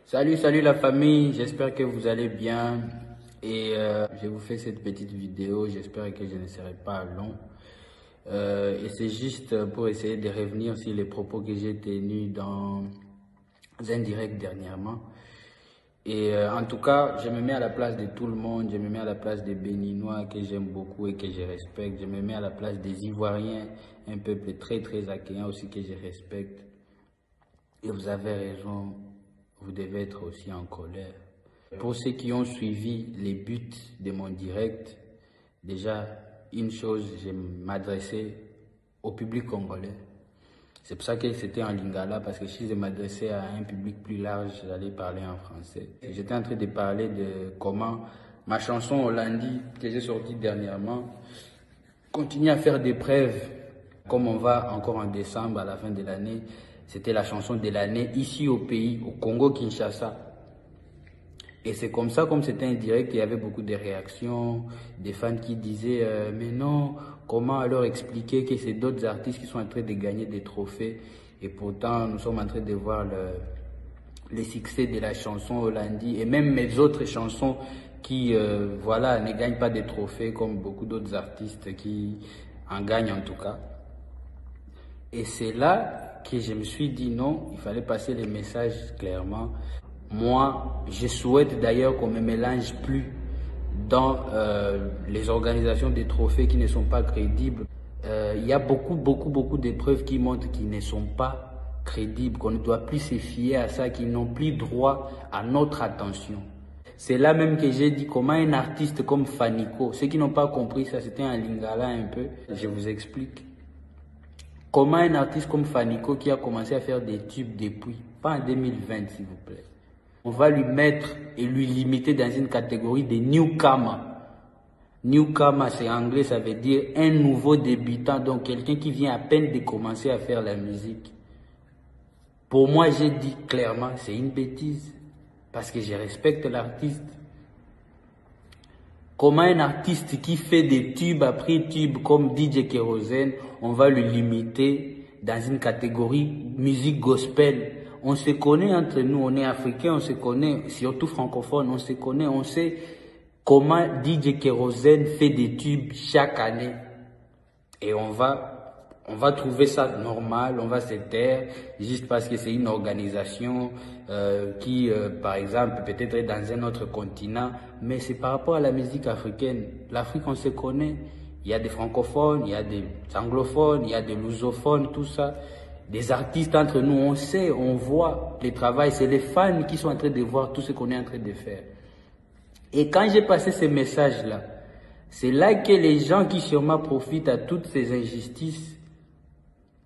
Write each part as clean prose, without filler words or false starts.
Salut la famille, j'espère que vous allez bien et je vous fais cette petite vidéo, j'espère que je ne serai pas long. Et c'est juste pour essayer de revenir sur les propos que j'ai tenus dans un direct dernièrement. Et en tout cas, je me mets à la place de tout le monde, je me mets à la place des Béninois que j'aime beaucoup et que je respecte, je me mets à la place des Ivoiriens, un peuple très accueillant aussi que je respecte. Et vous avez raison, vous devez être aussi en colère. Pour ceux qui ont suivi les buts de mon direct, déjà, une chose, je m'adressais au public congolais. C'est pour ça que c'était en lingala, parce que si je m'adressais à un public plus large, j'allais parler en français. J'étais en train de parler de comment ma chanson Hollandi, que j'ai sortie dernièrement, continue à faire des preuves. Comme on va encore en décembre, à la fin de l'année, c'était la chanson de l'année ici au pays, au Congo-Kinshasa. Et c'est comme ça, comme c'était un direct, il y avait beaucoup de réactions, des fans qui disaient mais non, comment alors expliquer que c'est d'autres artistes qui sont en train de gagner des trophées et pourtant nous sommes en train de voir le succès de la chanson Hollandi et même mes autres chansons qui voilà, ne gagnent pas des trophées comme beaucoup d'autres artistes qui en gagnent en tout cas. Et c'est là que je me suis dit non, il fallait passer les messages clairement. Moi, je souhaite d'ailleurs qu'on ne me mélange plus dans les organisations des trophées qui ne sont pas crédibles. Il y a beaucoup d'épreuves qui montrent qu'ils ne sont pas crédibles, qu'on ne doit plus se fier à ça, qu'ils n'ont plus droit à notre attention. C'est là même que j'ai dit comment un artiste comme Fanico, ceux qui n'ont pas compris ça, c'était un lingala un peu, je vous explique. Comment un artiste comme Fanico qui a commencé à faire des tubes depuis, pas en 2020 s'il vous plaît, on va lui mettre et lui limiter dans une catégorie de newcomer. Newcomer, c'est anglais, ça veut dire un nouveau débutant, donc quelqu'un qui vient à peine de commencer à faire la musique. Pour moi, j'ai dit clairement, c'est une bêtise, parce que je respecte l'artiste. Comment un artiste qui fait des tubes après tubes comme DJ Kérosène, on va le limiter dans une catégorie musique gospel. On se connaît entre nous, on est africains, on se connaît, surtout francophones, on se connaît, on sait comment DJ Kérosène fait des tubes chaque année. Et on va trouver ça normal, on va se taire, juste parce que c'est une organisation qui, par exemple, peut-être est dans un autre continent, mais c'est par rapport à la musique africaine. L'Afrique, on se connaît, il y a des francophones, il y a des anglophones, il y a des lusophones, tout ça. Des artistes entre nous, on sait, on voit les travails, c'est les fans qui sont en train de voir tout ce qu'on est en train de faire. Et quand j'ai passé ces messages-là, c'est là que les gens qui sûrement profitent à toutes ces injustices,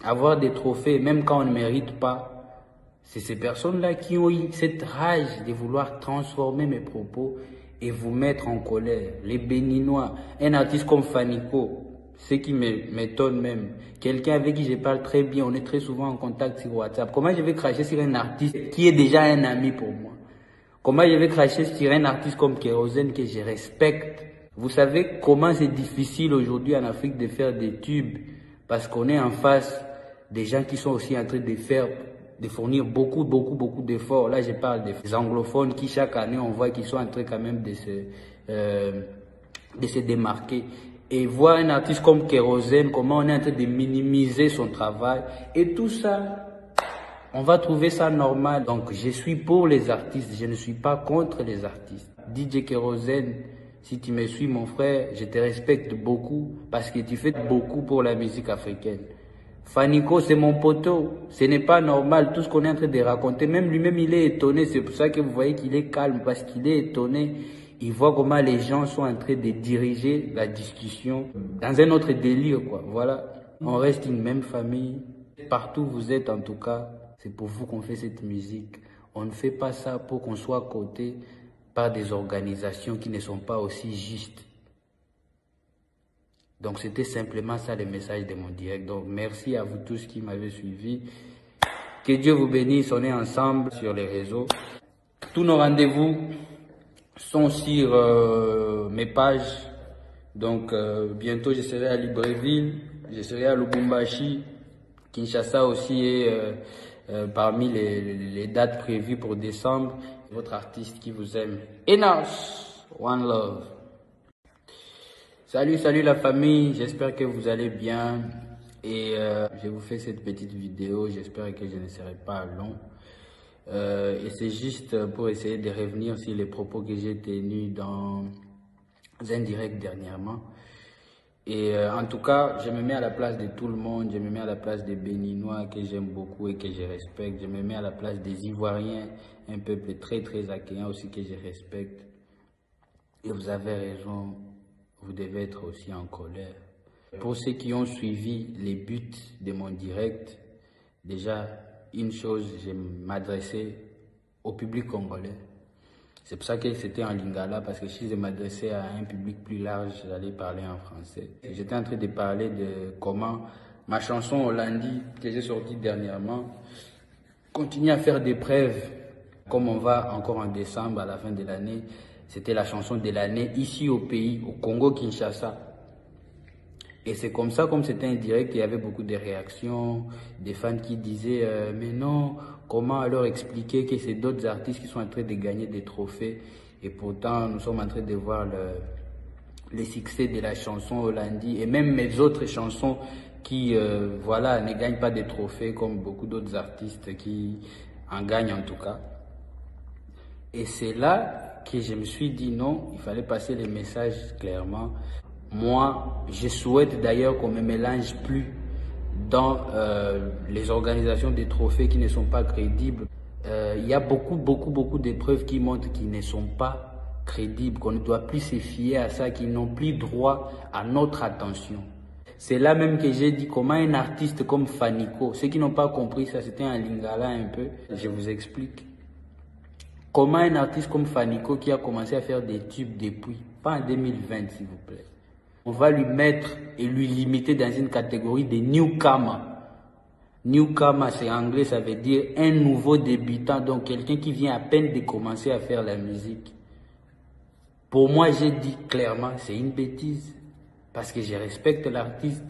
avoir des trophées, même quand on ne mérite pas, c'est ces personnes-là qui ont eu cette rage de vouloir transformer mes propos et vous mettre en colère. Les Béninois, un artiste comme Fanico, ce qui m'étonne même, quelqu'un avec qui je parle très bien, on est très souvent en contact sur WhatsApp. Comment je vais cracher sur un artiste qui est déjà un ami pour moi? Comment je vais cracher sur un artiste comme Kérosène que je respecte? Vous savez comment c'est difficile aujourd'hui en Afrique de faire des tubes parce qu'on est en face des gens qui sont aussi en train de fournir beaucoup d'efforts. Là, je parle des anglophones qui chaque année on voit qu'ils sont en train quand même de se démarquer. Et voir un artiste comme Kérosène, comment on est en train de minimiser son travail. Et tout ça, on va trouver ça normal. Donc, je suis pour les artistes, je ne suis pas contre les artistes. DJ Kérosène, si tu me suis, mon frère, je te respecte beaucoup parce que tu fais beaucoup pour la musique africaine. Fanico, c'est mon poteau. Ce n'est pas normal tout ce qu'on est en train de raconter. Même lui-même, il est étonné. C'est pour ça que vous voyez qu'il est calme parce qu'il est étonné. Il voit comment les gens sont en train de diriger la discussion dans un autre délire, quoi. Voilà. On reste une même famille. Partout où vous êtes, en tout cas, c'est pour vous qu'on fait cette musique. On ne fait pas ça pour qu'on soit coté par des organisations qui ne sont pas aussi justes. Donc, c'était simplement ça le message de mon direct. Donc, merci à vous tous qui m'avez suivi. Que Dieu vous bénisse. On est ensemble sur les réseaux. Tous nos rendez-vous sont sur mes pages. Donc, bientôt, je serai à Libreville, je serai à Lubumbashi, Kinshasa aussi et parmi les dates prévues pour décembre. Votre artiste qui vous aime. Enos, One Love. Salut la famille, j'espère que vous allez bien. Et je vous fais cette petite vidéo, j'espère que je ne serai pas long. Et c'est juste pour essayer de revenir sur les propos que j'ai tenus dans un direct dernièrement. Et en tout cas, je me mets à la place de tout le monde, je me mets à la place des Béninois que j'aime beaucoup et que je respecte, je me mets à la place des Ivoiriens, un peuple très accueillant aussi que je respecte. Et vous avez raison, vous devez être aussi en colère. Pour ceux qui ont suivi les buts de mon direct, déjà, une chose, je m'adressais au public congolais. C'est pour ça que c'était en lingala, parce que si je m'adressais à un public plus large, j'allais parler en français. J'étais en train de parler de comment ma chanson Hollandi, que j'ai sortie dernièrement, continue à faire des preuves. Comme on va encore en décembre, à la fin de l'année, c'était la chanson de l'année ici au pays, au Congo-Kinshasa. Et c'est comme ça, comme c'était un direct, il y avait beaucoup de réactions, des fans qui disaient mais non, comment alors expliquer que c'est d'autres artistes qui sont en train de gagner des trophées et pourtant nous sommes en train de voir le succès de la chanson Hollandi et même mes autres chansons qui voilà, ne gagnent pas des trophées comme beaucoup d'autres artistes qui en gagnent en tout cas. Et c'est là que je me suis dit non, il fallait passer les messages clairement. Moi, je souhaite d'ailleurs qu'on ne me mélange plus dans les organisations des trophées qui ne sont pas crédibles. Il y a beaucoup d'épreuves qui montrent qu'ils ne sont pas crédibles, qu'on ne doit plus se fier à ça, qu'ils n'ont plus droit à notre attention. C'est là même que j'ai dit comment un artiste comme Fanico, ceux qui n'ont pas compris ça, c'était un lingala un peu, je vous explique. Comment un artiste comme Fanico qui a commencé à faire des tubes depuis, pas en 2020 s'il vous plaît, on va lui mettre et lui limiter dans une catégorie de newcomer. Newcomer, c'est anglais, ça veut dire un nouveau débutant, donc quelqu'un qui vient à peine de commencer à faire la musique. Pour moi, j'ai dit clairement, c'est une bêtise, parce que je respecte l'artiste.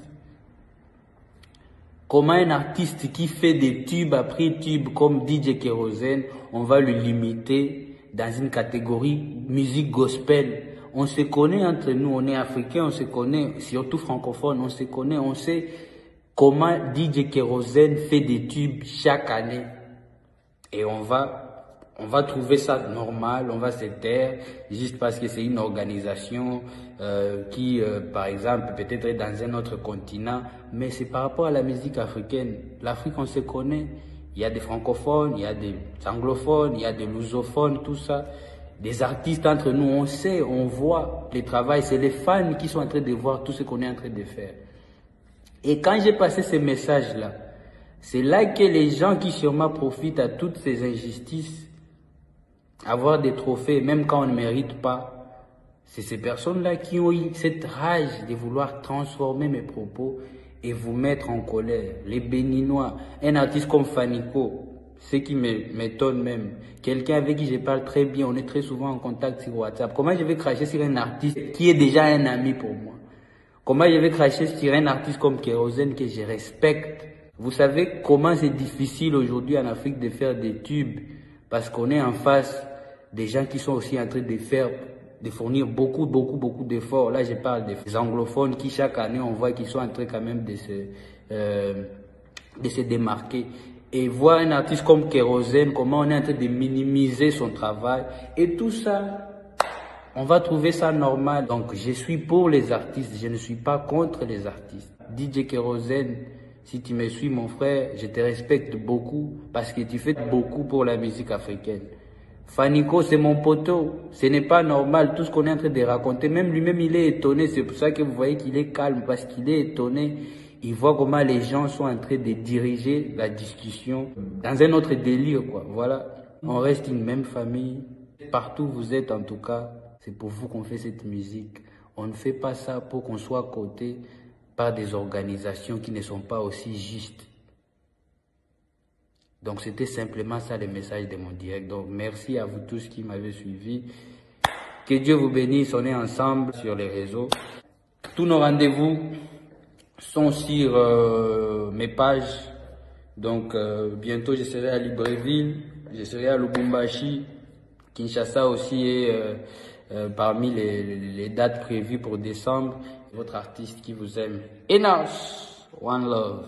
Comment un artiste qui fait des tubes après tubes comme DJ Kérosène, on va le limiter dans une catégorie musique gospel? On se connaît entre nous, on est africains, on se connaît, surtout francophones, on se connaît, on sait comment DJ Kérosène fait des tubes chaque année. Et on va trouver ça normal, on va se taire, juste parce que c'est une organisation qui, par exemple, peut-être est dans un autre continent, mais c'est par rapport à la musique africaine. L'Afrique, on se connaît, il y a des francophones, il y a des anglophones, il y a des lusophones, tout ça. Des artistes entre nous, on sait, on voit les travails, c'est les fans qui sont en train de voir tout ce qu'on est en train de faire. Et quand j'ai passé ces messages-là, c'est là que les gens qui sûrement profitent à toutes ces injustices, avoir des trophées, même quand on ne mérite pas, c'est ces personnes-là qui ont eu cette rage de vouloir transformer mes propos et vous mettre en colère. Les Béninois, un artiste comme Fanico, ce qui m'étonne même, quelqu'un avec qui je parle très bien, on est très souvent en contact sur WhatsApp. Comment je vais cracher sur un artiste qui est déjà un ami pour moi? Comment je vais cracher sur un artiste comme Kérosène que je respecte? Vous savez comment c'est difficile aujourd'hui en Afrique de faire des tubes parce qu'on est en face des gens qui sont aussi en train de fournir beaucoup d'efforts. Là, je parle des anglophones qui chaque année on voit qu'ils sont en train quand même de se démarquer. Et voir un artiste comme Kérosène, comment on est en train de minimiser son travail. Et tout ça, on va trouver ça normal. Donc, je suis pour les artistes, je ne suis pas contre les artistes. DJ Kérosène, si tu me suis, mon frère, je te respecte beaucoup parce que tu fais beaucoup pour la musique africaine. Fanico, c'est mon poteau. Ce n'est pas normal tout ce qu'on est en train de raconter. Même lui-même, il est étonné. C'est pour ça que vous voyez qu'il est calme parce qu'il est étonné. Il voit comment les gens sont en train de diriger la discussion dans un autre délire, quoi. Voilà. On reste une même famille. Partout où vous êtes, en tout cas, c'est pour vous qu'on fait cette musique. On ne fait pas ça pour qu'on soit coté par des organisations qui ne sont pas aussi justes. Donc, c'était simplement ça le message de mon direct. Donc, merci à vous tous qui m'avez suivi. Que Dieu vous bénisse. On est ensemble sur les réseaux. Tous nos rendez-vous sont sur mes pages Donc bientôt je serai à Libreville, je serai à Lubumbashi, Kinshasa aussi est parmi les dates prévues pour décembre. Votre artiste qui vous aime. Enos, One Love.